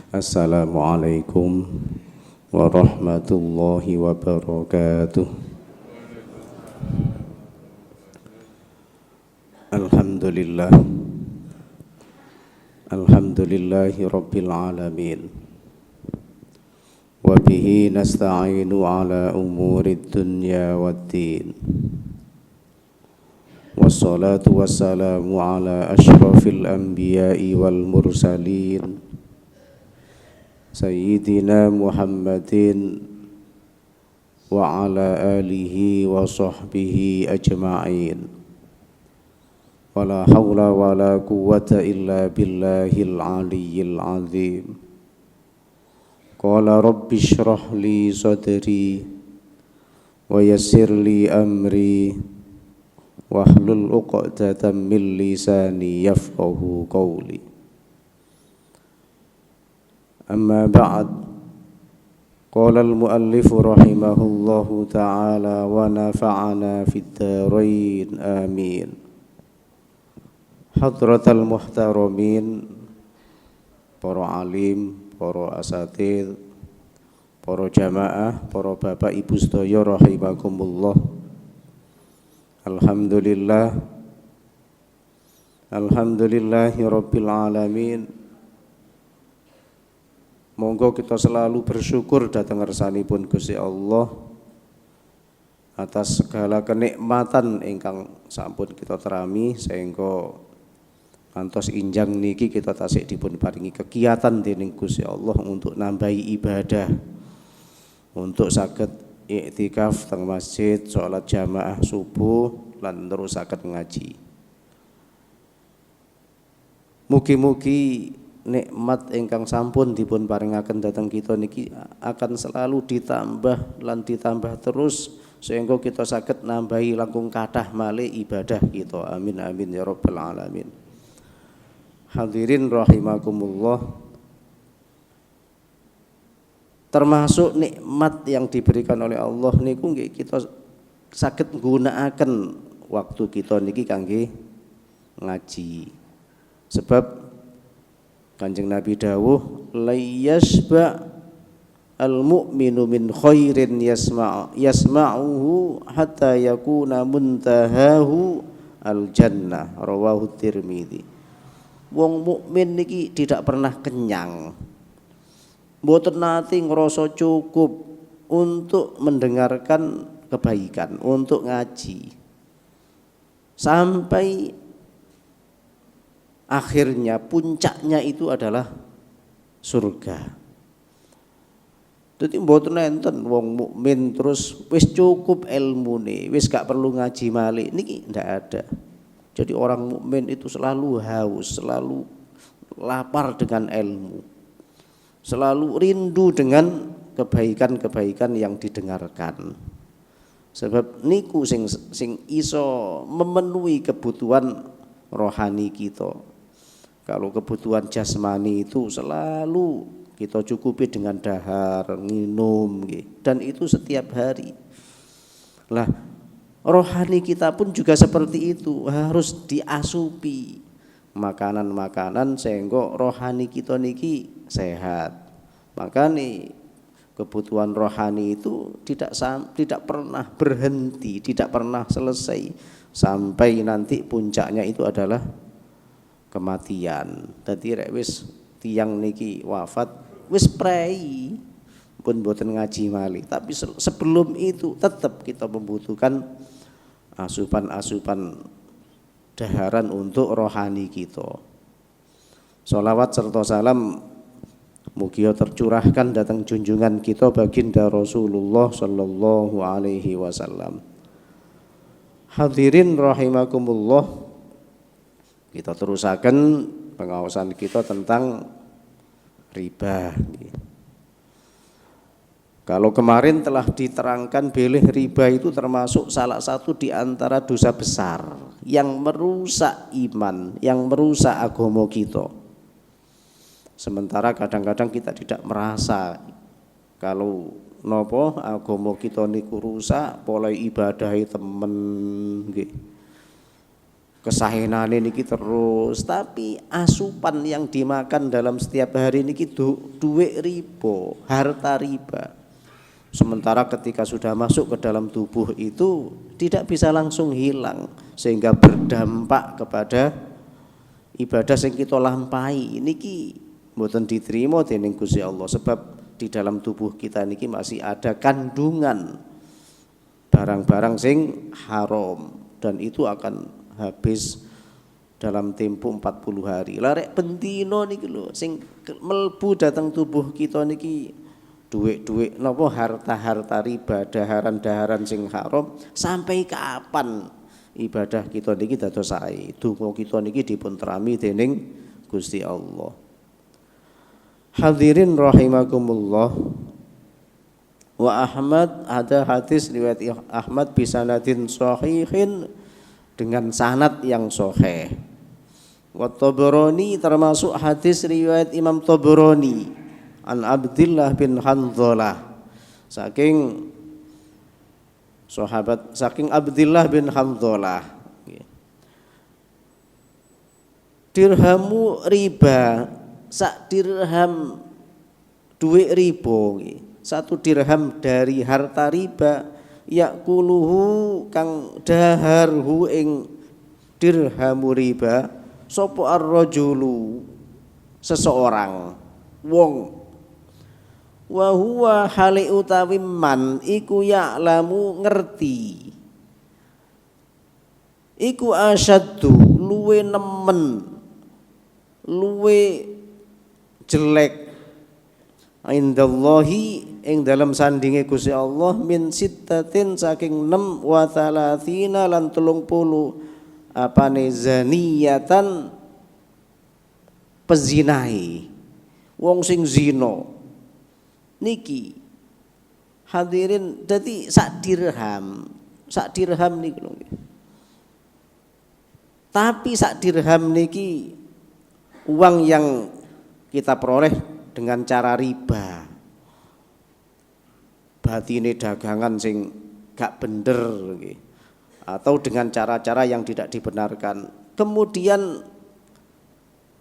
Assalamualaikum warahmatullahi wabarakatuh. Alhamdulillah. Alhamdulillahi rabbil alamin. Wa bihi nasta'inu ala umurid dunya waddin. Wassalatu wassalamu ala ashrafil anbiya'i wal mursalin Sayyidina Muhammadin wa ala alihi wa sahbihi ajma'in. Wa la hawla wa la quwwata illa billahil aliyyil azim. Qala rabbi shrah li sadri wa yassir li amri wahlul 'uqdatam min lisani yafqahu qawli. Amma ba'd. Qala al-muallif rahimahullahu ta'ala wa nafa'ana fid dharain amin. Hadratal muhtaramin, para alim, para asatidz, para jamaah, para bapak ibu sedaya rahimakumullah. Alhamdulillahi rabbil alamin. Monggo kita selalu bersyukur dhateng ngarsanipun Gusti Allah atas segala kenikmatan ingkang sampun kita terami sehingga ngantos injang niki kita tasik dipun paringi kegiatan dening Gusti Allah untuk nambahi ibadah, untuk saged iktikaf teng masjid, salat jamaah subuh lan terus saged ngaji. Mugi-mugi nikmat ingkang sampun dipun paringaken dhateng kita niki akan selalu ditambah lan ditambah terus sehingga kita saged nambahi langkung kathah malih ibadah kita. Amin amin ya rabbal alamin. Hadirin rahimakumullah. Termasuk nikmat yang diberikan oleh Allah niku nggih kita saged nggunakaken waktu kita niki kangge ngaji. Sebab Kanjeng Nabi dawuh layyasba al-mu'minu min khairin yasma'uhu hatta yakuna muntahahu al-jannah, rawahu Tirmidzi. Wong mukmin niki tidak pernah kenyang, mboten nate ngrasa cukup untuk mendengarkan kebaikan, untuk ngaji sampai akhirnya puncaknya itu adalah surga. Dadi mboten enten wong mukmin terus wis cukup ilmune, wis gak perlu ngaji malih, niki ndak ada. Jadi orang mukmin itu selalu haus, selalu lapar dengan ilmu, selalu rindu dengan kebaikan-kebaikan yang didengarkan. Sebab niku sing iso memenuhi kebutuhan rohani kita. Kalau kebutuhan jasmani itu selalu kita cukupi dengan dahar, minum, dan itu setiap hari. Lah, rohani kita pun juga seperti itu, harus diasupi makanan-makanan sehingga rohani kita niki sehat. Makanya kebutuhan rohani itu tidak pernah berhenti, tidak pernah selesai sampai nanti puncaknya itu adalah kematian. Dadi rek wis tiyang niki wafat wis prei pun mboten ngaji malih, tapi sebelum itu tetap kita membutuhkan asupan-asupan daharan untuk rohani kita. Sholawat serta salam mugi tercurahkan datang junjungan kita baginda Rasulullah sallallahu alaihi wasallam. Hadirin rahimakumullah. Kita terusaken pengawasan kita tentang riba. Kalau kemarin telah diterangkan bilih riba itu termasuk salah satu di antara dosa besar yang merusak iman, yang merusak agama kita. Sementara kadang-kadang kita tidak merasa kalau nopo agama kita niku rusak, pola ibadah temen nggih. kesahenane niki terus, tapi asupan yang dimakan dalam setiap hari niki duit riba, harta riba. Sementara ketika sudah masuk ke dalam tubuh itu tidak bisa langsung hilang, sehingga berdampak kepada ibadah sing kita lampahi niki mboten diterima dening Gusti Allah, sebab di dalam tubuh kita niki masih ada kandungan barang-barang sing haram, dan itu akan habis dalam tempo 40 hari. Larek bentino niki lho sing melbu datang tubuh kita niki duit-duit napa harta-harta riba, daharan-daharan sing haram. Sampai kapan ibadah kita niki dados sae, donga kita niki dipun trami dening Gusti Allah. Hadirin rahimakumullah. Wa Ahmad, ada hadis riwayat Ahmad bisanadin sahihin, dengan sanad yang sahih. Wa Tabrani, termasuk hadis riwayat Imam Tabrani an Abdullah bin Hanzalah, saking sahabat, saking Abdullah bin Hanzalah, dirhamu riba, sak dirham duit riba, satu dirham dari harta riba, yakuluhu kang daharhu ing dirhamu riba, sapa ar-rajulu seseorang wong, wa huwa hali utawi man iku ya'lamu ngerti, iku asyaddu luwe nemen, luwe jelek, indallahi ing dalam sandinge Gusti Allah, min sittatin saking 6 wa talatina lan 30 apane zaniyatan pezinai, wong sing zina niki. Hadirin, dadi sak dirham niki lho. Tapi sak dirham niki uang yang kita peroleh dengan cara riba, batine dagangan sing gak bener atau dengan cara-cara yang tidak dibenarkan, kemudian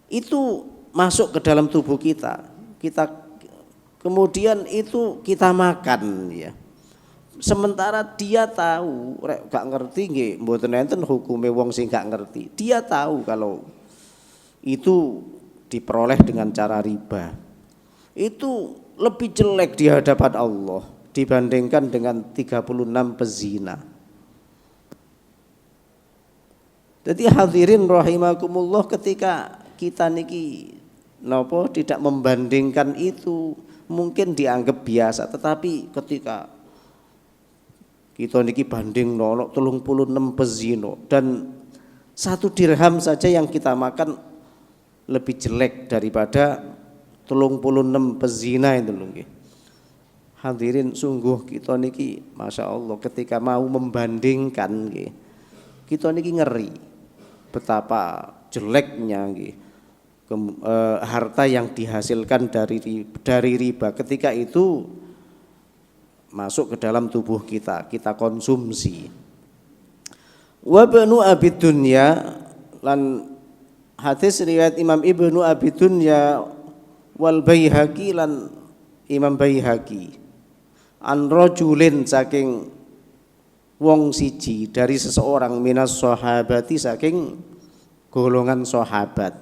itu masuk ke dalam tubuh kita, kemudian itu kita makan ya. Sementara dia tahu, rek gak ngerti nggih, mboten enten hukume wong sing gak ngerti. Dia tahu kalau itu diperoleh dengan cara riba, itu lebih jelek di hadapan Allah dibandingkan dengan 36 pezina. Jadi hadirin rahimakumullah, ketika kita niki napa tidak membandingkan itu, mungkin dianggap biasa, tetapi ketika kita niki banding nolok 36 pezino, dan satu dirham saja yang kita makan lebih jelek daripada 36 pezina itu lho nggih. Hadirin, sungguh kita niki Masya Allah ketika mau membandingkan nggih, kita niki ngeri betapa jeleknya nggih harta yang dihasilkan dari riba ketika itu masuk ke dalam tubuh kita konsumsi. Wa Ibnu Abi Dunya, lan hadis riwayat Imam Ibnu Abi Dunya wal Baihaqi lan Imam Baihaqi, an rajulin saking wong siji dari seseorang, minas sahabati saking golongan sahabat.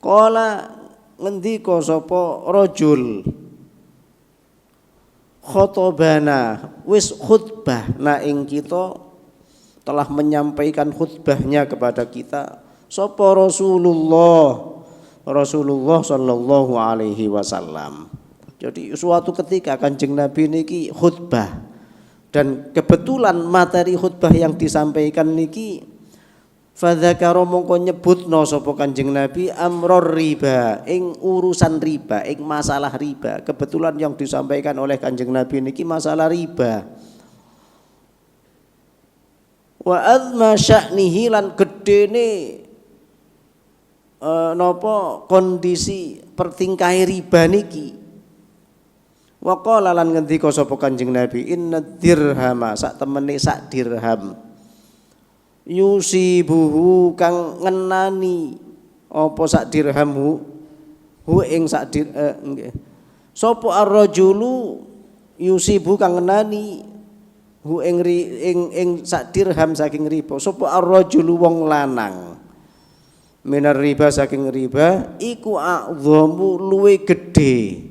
Qala ngendika sapa rajul, khotobana wis khutbah na ing kita, telah menyampaikan khutbahnya kepada kita sapa Rasulullah sallallahu alaihi wasallam. Jadi suatu ketika Kanjeng Nabi niki khutbah, dan kebetulan materi khutbah yang disampaikan niki fadzakara mongko nyebutno sapa Kanjeng Nabi amror riba, ing urusan riba, ing masalah riba. Kebetulan yang disampaikan oleh Kanjeng Nabi niki masalah riba. Wa azma sya'nihi, lan gedene napa kondisi pertingkahe riba niki. Wa qala lan ngendika sapa Kanjeng Nabi, inna dirhama, sak temene sak dirham, yusibuhu kang ngenani apa sak dirham hu ing sak nggih sapa ar-rajulu yusibu kang ngenani hu ing sak dirham saking riba sapa ar-rajulu wong lanang minar riba saking riba iku a'dhamu luwe gedhe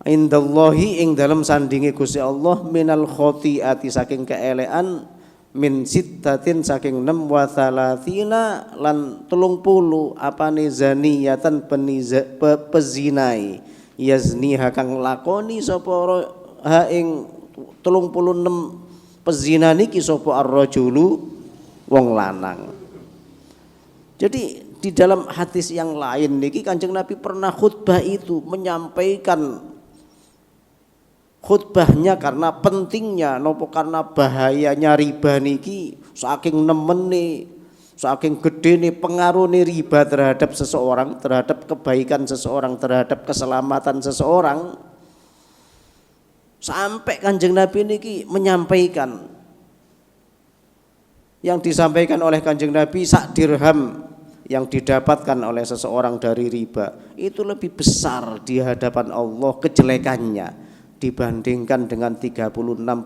indallahi ing dalam sandinge Gusti Allah minal khotiati saking keelekan min sittatin saking 6 wa thalathina lan 30 apane zaniyatan pezinai yazni hakang lakoni sapa ha ing 36 pezina niki sapa ar-rajulu wong lanang. Jadi di dalam hadis yang lain niki Kanjeng Nabi pernah khutbah itu menyampaikan khutbahnya karena pentingnya nopo karena bahayanya riba niki saking nemene saking gedene pengaruhne riba terhadap seseorang, terhadap kebaikan seseorang, terhadap keselamatan seseorang sampai Kanjeng Nabi niki menyampaikan yang disampaikan oleh Kanjeng Nabi sak dirham yang didapatkan oleh seseorang dari riba itu lebih besar di hadapan Allah kejelekannya dibandingkan dengan 36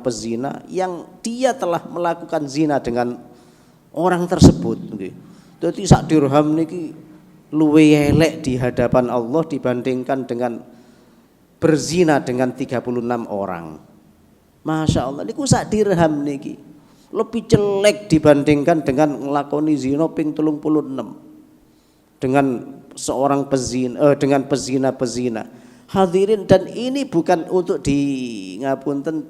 pezina yang dia telah melakukan zina dengan orang tersebut. Jadi sak dirham niki luwe elek di hadapan Allah dibandingkan dengan berzina dengan 36 orang. Masya Allah niku sak dirham niki lebih jelek dibandingkan dengan nglakoni zina ping 36 dengan seorang pezina dengan pezina-pezina. Hadirin dan ini bukan untuk ngapunten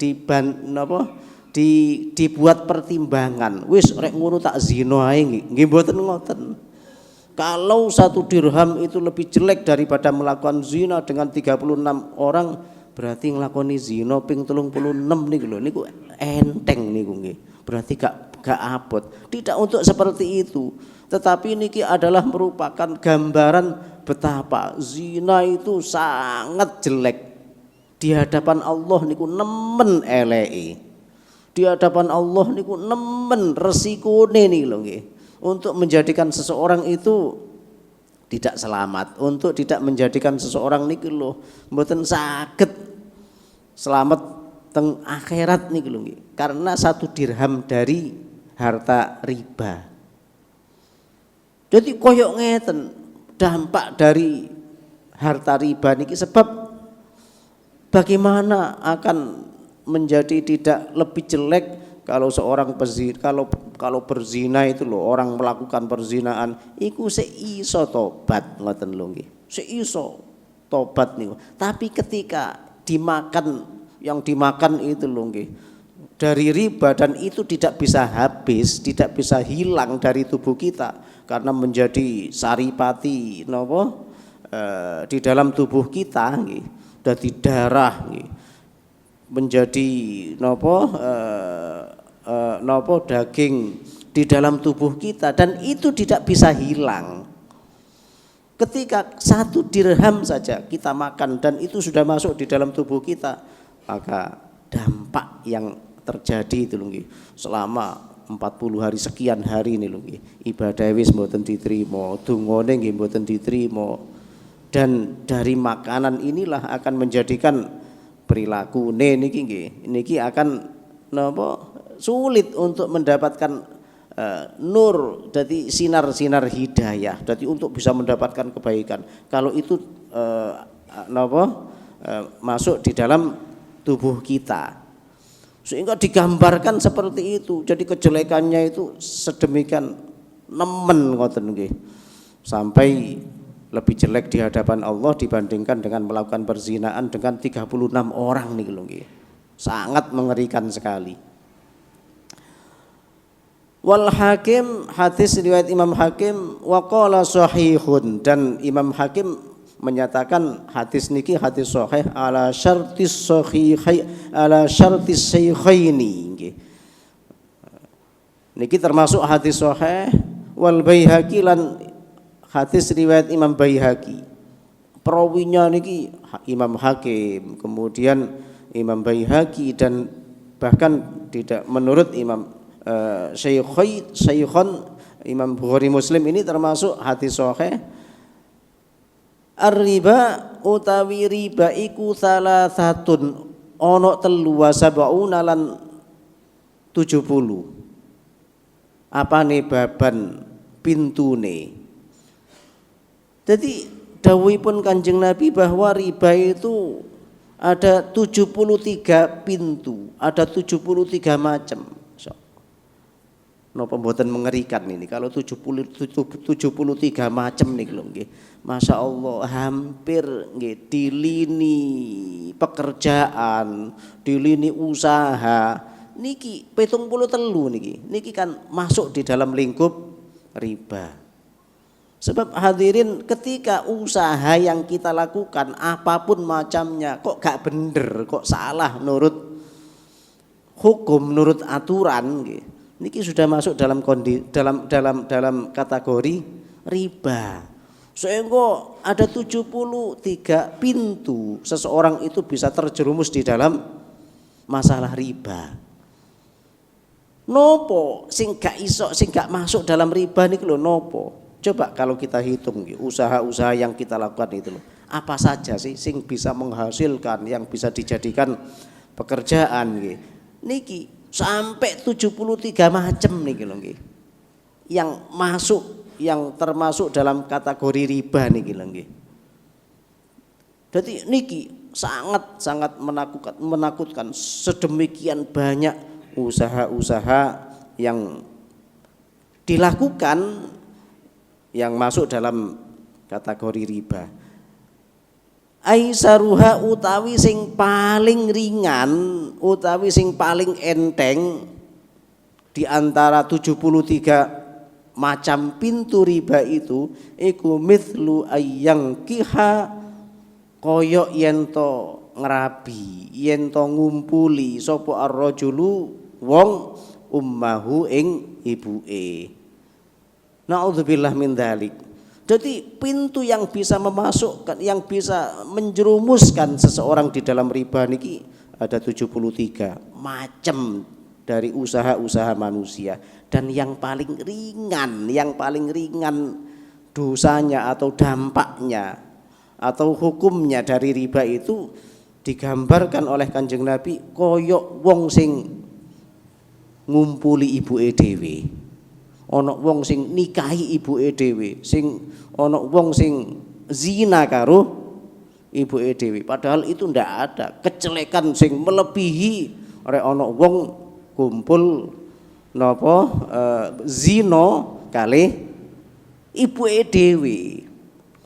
dibuat pertimbangan. Wis rek ngono tak zina ae nggih mboten ngoten. Kalau 1 dirham itu lebih jelek daripada melakukan zina dengan 36 orang berarti nglakoni zina ping 36 niku lho niku enteng niku nggih. Berarti gak abot. Tidak untuk seperti itu. Tetapi niki adalah merupakan gambaran betapa zina itu sangat jelek di hadapan Allah niku nemen eleke. Di hadapan Allah niku nemen resikone niku lho nggih. Untuk menjadikan seseorang itu tidak selamat, untuk tidak menjadikan seseorang niku lho mboten saged selamat teng akhirat niku lho nggih. Karena 1 dirham dari harta riba. Jadi koyok ngeten dampak dari harta riba niki sebab bagaimana akan menjadi tidak lebih jelek kalau seorang kalau berzina itu loh orang melakukan perzinaan iku seiso tobat ngoten lho nggih. Seiso tobat niku. Tapi ketika dimakan yang dimakan itu lho nggih dari riba dan itu tidak bisa habis, tidak bisa hilang dari tubuh kita karena menjadi saripati napa di dalam tubuh kita nggih dadi darah nggih menjadi napa daging di dalam tubuh kita dan itu tidak bisa hilang. Ketika 1 dirham saja kita makan dan itu sudah masuk di dalam tubuh kita maka dampak yang terjadi itu lho nggih selama 40 hari sekian hari ini lho nggih ibadah wis mboten diterima, dungane nggih mboten diterima dan dari makanan inilah akan menjadikan perilakune niki akan napa sulit untuk mendapatkan nur dari sinar-sinar hidayah jadi untuk bisa mendapatkan kebaikan kalau itu masuk di dalam tubuh kita sehingga digambarkan seperti itu jadi kejelekannya itu sedemikian nemen ngoten nggih sampai lebih jelek di hadapan Allah dibandingkan dengan melakukan perzinaan dengan 36 orang niku lho nggih sangat mengerikan sekali. Wal Hakim hadis riwayat Imam Hakim wa qala sahihun dan Imam Hakim menyatakan hadis niki hadis sahih ala syartis sahihai ala syartis shaykhaini nggih. Niki termasuk hadis sahih wal Baihaqi lan hadis riwayat Imam Baihaqi. Perawinya niki Imam Hakim, kemudian Imam Baihaqi dan bahkan tidak menurut Imam Syekhon Imam Bukhari Muslim ini termasuk hadis sahih. Ar-riba utawi riba iku salasatun ana telu wa sab'una lan 70. Apane baban pintune. Jadi dawuhipun Kanjeng Nabi bahwa riba itu ada 73 pintu, ada 73 macam. Napa mboten mengerikan ini kalau 73 macam niki lho nggih. Masya Allah hampir nggih di lini pekerjaan, di lini usaha niki 73 niki kan masuk di dalam lingkup riba. Sebab hadirin ketika usaha yang kita lakukan apapun macamnya kok gak bener, kok salah menurut hukum, menurut aturan nggih. Niki sudah masuk dalam kategori riba. Sehingga ada 73 pintu seseorang itu bisa terjerumus di dalam masalah riba. Nopo sing gak iso, sing gak masuk dalam riba niki lho nopo? Coba kalau kita hitung usaha-usaha yang kita lakukan itu loh. Apa saja sih sing bisa menghasilkan, yang bisa dijadikan pekerjaan niki sampai 73 macam niki lho nggih. Yang masuk, yang termasuk dalam kategori riba niki lho nggih. Jadi niki sangat menakutkan sedemikian banyak usaha-usaha yang dilakukan yang masuk dalam kategori riba. Aisaruha utawi sing paling ringan, utawi sing paling enteng di antara 73 macam pintu riba itu iku mithlu ayyang kiha koyok yento ngerabi, yento ngumpuli sapa ar-rajulu wong ummahu ing ibuke. Na'udzubillah min dzalik. Jadi pintu yang bisa memasukkan, yang bisa menjerumuskan seseorang di dalam riba niki ada 73 macam dari usaha-usaha manusia. Dan yang paling ringan dosanya atau dampaknya atau hukumnya dari riba itu digambarkan oleh Kanjeng Nabi koyok wong sing ngumpuli ibuke dhewe. Ana wong sing nikahi ibuke dhewe, sing ana wong sing zina karo ibuke dhewe. Padahal itu ndak ada kecelekan sing melebihi rek ana wong kumpul napa zina kalih ibuke dhewe.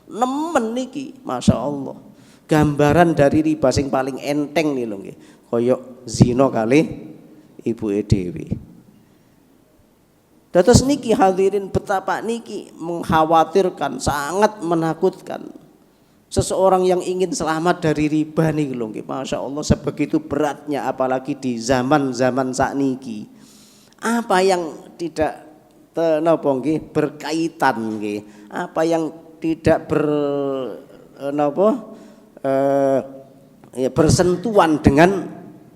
Nemen niki masyaallah. Gambaran dari riba sing paling enteng nih lho nggih. Kaya zina kalih ibuke dhewe. Dados niki hadirin betapa niki mengkhawatirkan, sangat menakutkan. Seseorang yang ingin selamat dari riba niki lho nggih, Masya Allah sebegitu beratnya apalagi di zaman-zaman sakniki. Apa yang tidak berkaitan nggih, apa yang tidak bersentuhan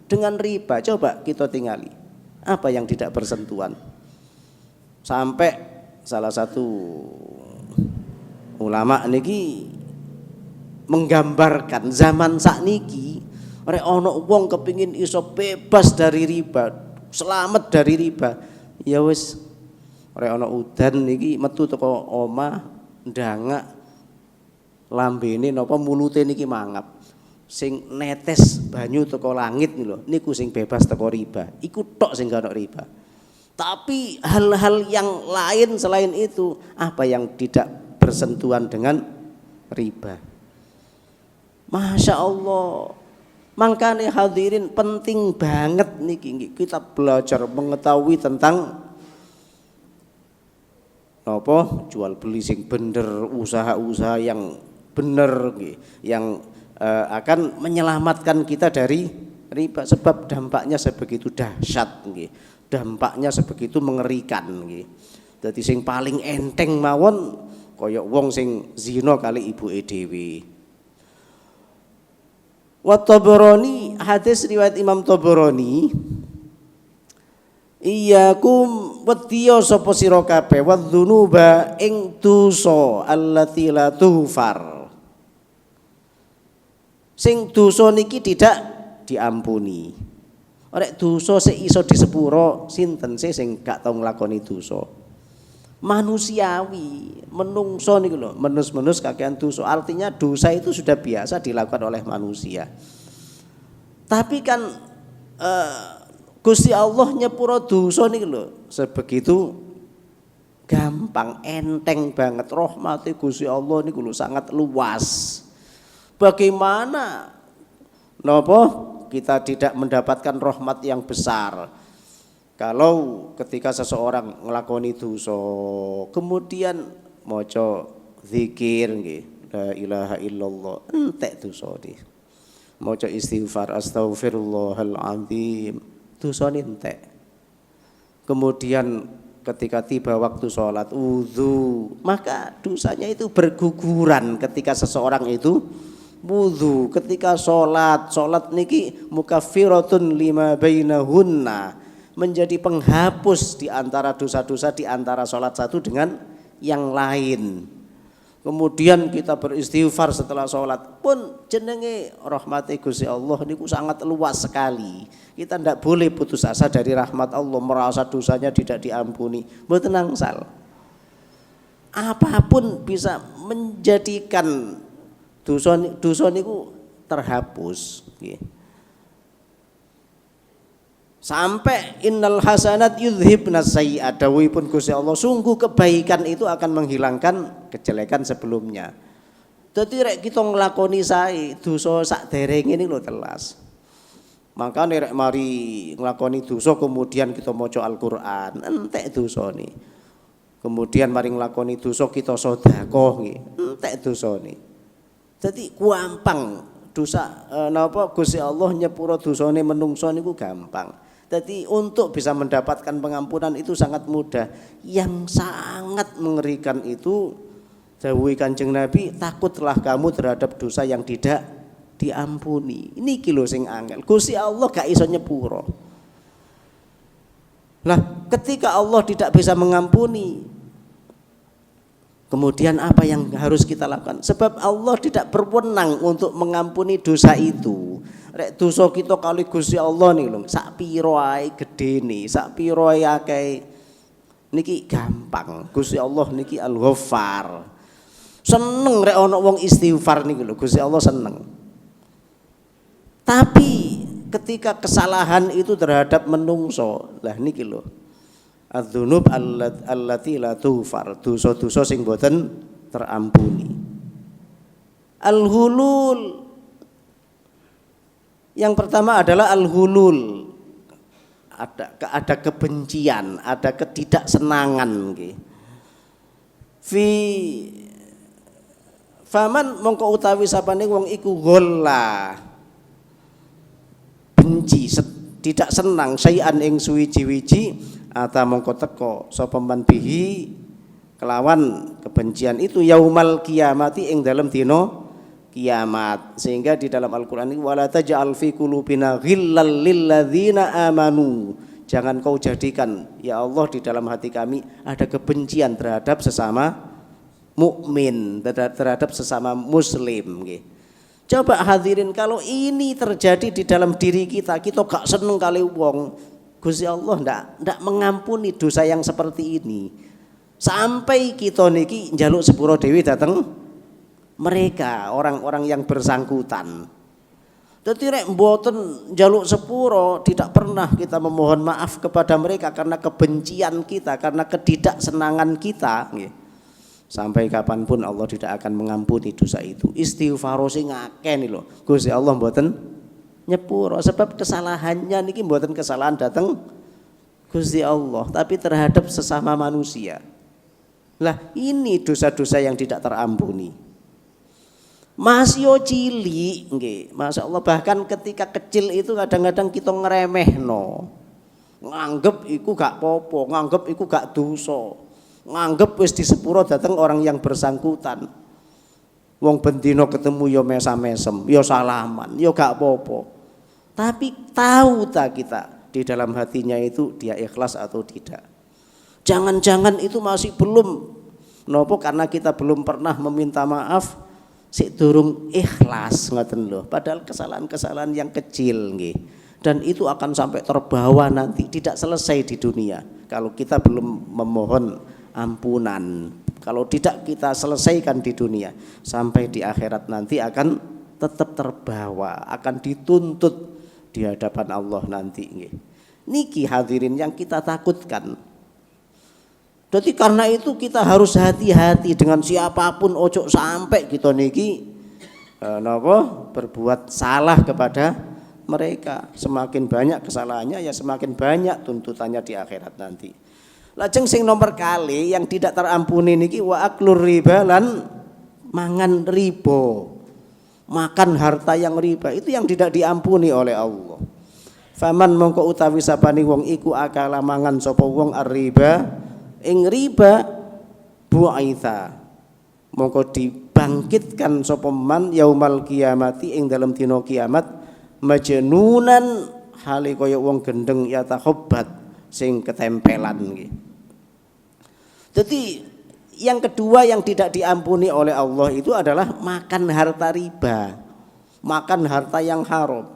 dengan riba. Coba kita tingali. Apa yang tidak bersentuhan? Sampai salah satu ulama niki menggambarkan zaman sakniki rek ana wong kepingin iso bebas dari riba, selamat dari riba. Ya wis rek ana udan niki metu teko omah ndangak lambene napa mulute niki mangap. Sing netes banyu teko langit niku sing bebas teko riba. Iku tok sing gak ono riba. Tapi hal-hal yang lain selain itu apa yang tidak bersentuhan dengan riba. Masya Allah. Makanya hadirin penting banget niki kita belajar mengetahui tentang apa jual beli sing bener, usaha-usaha yang bener yang akan menyelamatkan kita dari riba, sebab dampaknya sebegitu dahsyat nggih. Dampaknya sebegitu mengerikan nggih. Dadi sing paling enteng mawon kaya wong sing zina kali ibuke dhewe. Wa Tabarani, hadis riwayat Imam Tabarani Iyakum wedya sapa sira kabeh wadzunuba ing dosa allati la tughfar. Sing dosa niki tidak diampuni. Arek dosa sik iso disepuro sinten sing gak tau nglakoni dosa. Manusiawi, menungso niku lho, menus-menus kakean dosa. Artinya dosa itu sudah biasa dilakukan oleh manusia. Tapi kan Gusti Allah nyepuro dosa niku lho sebegitu gampang, enteng banget. Rahmate Gusti Allah niku lho sangat luas. Bagaimana napa kita tidak mendapatkan rahmat yang besar kalau ketika seseorang nglakoni dosa kemudian maca zikir nggih la ilaha illallah entek dosa iki. Maca istighfar astaghfirullahal azim dosane entek. Kemudian ketika tiba waktu sholat wudu, maka dosanya itu berguguran ketika seseorang itu wudu. Ketika sholat niki mukaffiratun lima bainahunna, menjadi penghapus di antara dosa-dosa di antara sholat satu dengan yang lain. Kemudian kita beristighfar setelah sholat pun jenenge rahmati Gusti Allah niku sangat luas sekali. Kita tidak boleh putus asa dari rahmat Allah, merasa dosanya tidak diampuni. Mboten angsal. Apapun bisa menjadikan dosa niku terhapus. Sampai innal hasanat yudhibnas sayyi'at, dawuhipun Gusti Allah, sungguh kebaikan itu akan menghilangkan kejelekan sebelumnya. Dadi rek kita nglakoni sae dosa sakderenge niku lho telas. Makane rek mari nglakoni dosa kemudian kita maca Al-Qur'an, entek dosane. Kemudian mari nglakoni dosa kita sedekah nggih, entek dosane. Dadi gampang dosa napa Gusti Allah nyepuro dosane menungso niku gampang. Jadi untuk bisa mendapatkan pengampunan itu sangat mudah. Yang sangat mengerikan itu dawuh Kanjeng Nabi, takutlah kamu terhadap dosa yang tidak diampuni. Ini kilo sing angel. Gusti Allah gak iso nyepuro. Lah, ketika Allah tidak bisa mengampuni, kemudian apa yang harus kita lakukan? Sebab Allah tidak berwenang untuk mengampuni dosa itu. Rek dosa kita kali Gusti Allah nih lho, sak pira ae gedene, sak pira ae akeh niki gampang. Gusti Allah niki Al-Ghaffar. Seneng rek ana wong istighfar niki lho, Gusti Allah seneng. Tapi ketika kesalahan itu terhadap menungso, lah niki lho. Adzunub allati la tughfar, dosa-dosa sing boten terampuni. Al-hulul, yang pertama adalah al-hulul, ada kebencian, ada ketidaksenangan. Faman mongko utawi sapane wong iku gholla, benci, tidak senang, sayan ing suwiji-wiji, ata mongko teko sapa man bihi kelawan kebencian itu yaumal kiamati ing dalam dina kiamat. Sehingga di dalam Al-Qur'an ini wala taj'al fi qulubina ghillal lil ladzina amanu, jangan kau jadikan ya Allah di dalam hati kami ada kebencian terhadap sesama mukmin, terhadap sesama muslim. Coba hadirin, kalau ini terjadi di dalam diri kita gak seneng kali wong, Gusti Allah ndak mengampuni dosa yang seperti ini. Sampai kita niki njaluk sepuro dewi dateng mereka, orang-orang yang bersangkutan. Dadi rek mboten njaluk sepuro, tidak pernah kita memohon maaf kepada mereka karena kebencian kita, karena ketidaksenangan kita. Sampai kapanpun Allah tidak akan mengampuni dosa itu. Istighfar sing akeh nih lho, Gusti Allah mboten nyepuro, sebab kesalahannya niki mboten kesalahan dateng Gusti Allah, tapi terhadap sesama manusia. Lah ini dosa-dosa yang tidak terampuni. Masih cilik nggih, Masya Allah, bahkan ketika kecil itu kadang-kadang kita ngeremehno, nganggep iku gak popo, nganggep iku gak dosa, nganggep wis disepuro dateng orang yang bersangkutan. Wong bendino ketemu yo mesam-mesem, yo salaman, yo gak popo. Tapi tahu tak kita di dalam hatinya itu dia ikhlas atau tidak. Jangan-jangan itu masih belum nopo karena kita belum pernah meminta maaf sik durung ikhlas ngoten lho. Padahal kesalahan-kesalahan yang kecil nggih. Dan itu akan sampai terbawa nanti, tidak selesai di dunia kalau kita belum memohon ampunan. Kalau tidak kita selesaikan di dunia, sampai di akhirat nanti akan tetap terbawa, akan dituntut di hadapan Allah nanti nggih. Niki hadirin yang kita takutkan. Jadi karena itu kita harus hati-hati dengan siapapun, ojo sampai kita niki berbuat salah kepada mereka. Semakin banyak kesalahannya ya semakin banyak tuntutannya di akhirat nanti. Lajeng sing nomor kali yang tidak terampuni niki wa aklur riba lan mangan riba. Makan harta yang riba itu yang tidak diampuni oleh Allah. Faman mongko utawi sapani wong iku akala mangan sapa wong ar-riba ing riba bu'aitha mongko dibangkitkan sapa man yaumal kiamati ing dalam dina kiamat majnunan hale kaya wong gendeng ya takhobat sing ketempelan nggih. Jadi yang kedua yang tidak diampuni oleh Allah itu adalah makan harta riba, makan harta yang haram.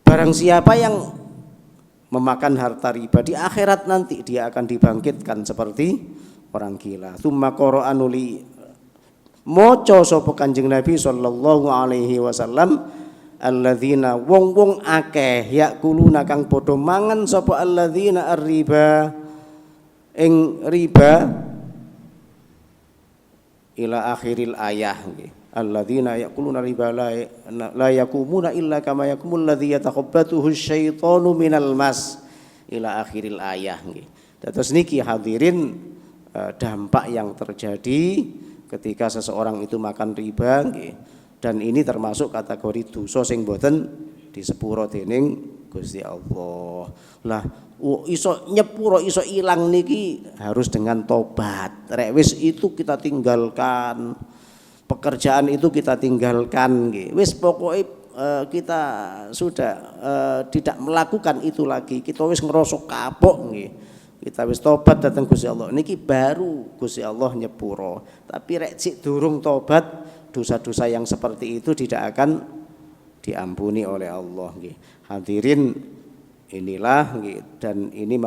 Barang siapa yang memakan harta riba di akhirat nanti dia akan dibangkitkan seperti orang gila. Tsumma qara'anu li maca sapa Kanjeng Nabi sallallahu alaihi wasallam alladzina wong-wong akeh yakuluna kang padha mangan sapa alladzina ar-riba ing riba ila akhiril ayah nggih. Alladzina yakuluna riba la yakumuna illa kama yakumul ladzi yatakhabbathu syaitanu minal mas ila akhiril ayah nggih. Terus niki hadirin dampak yang terjadi ketika seseorang itu makan riba nggih. Dan ini termasuk kategori dosa sing boten disepuro dening Gusti Allah. Lah iso nyepuro iso ilang niki harus dengan tobat. Rek wis itu kita tinggalkan. Pekerjaan itu kita tinggalkan nggih. Wis pokoke kita sudah tidak melakukan itu lagi. Kita wis ngerasa kapok nggih. Kita wis tobat datang Gusti Allah. Niki baru Gusti Allah nyepuro. Tapi rek sik durung tobat, dosa-dosa yang seperti itu tidak akan diampuni oleh Allah nggih. Hadirin inilah nggih, dan ini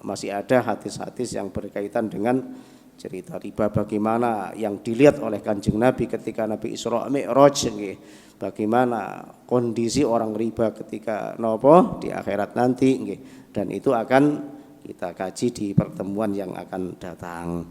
masih ada hadis-hadis yang berkaitan dengan cerita riba, bagaimana yang dilihat oleh Kanjeng Nabi ketika Nabi Isra Mi'raj nggih. Bagaimana kondisi orang riba ketika nopo di akhirat nanti nggih. Dan itu akan kita kaji di pertemuan yang akan datang.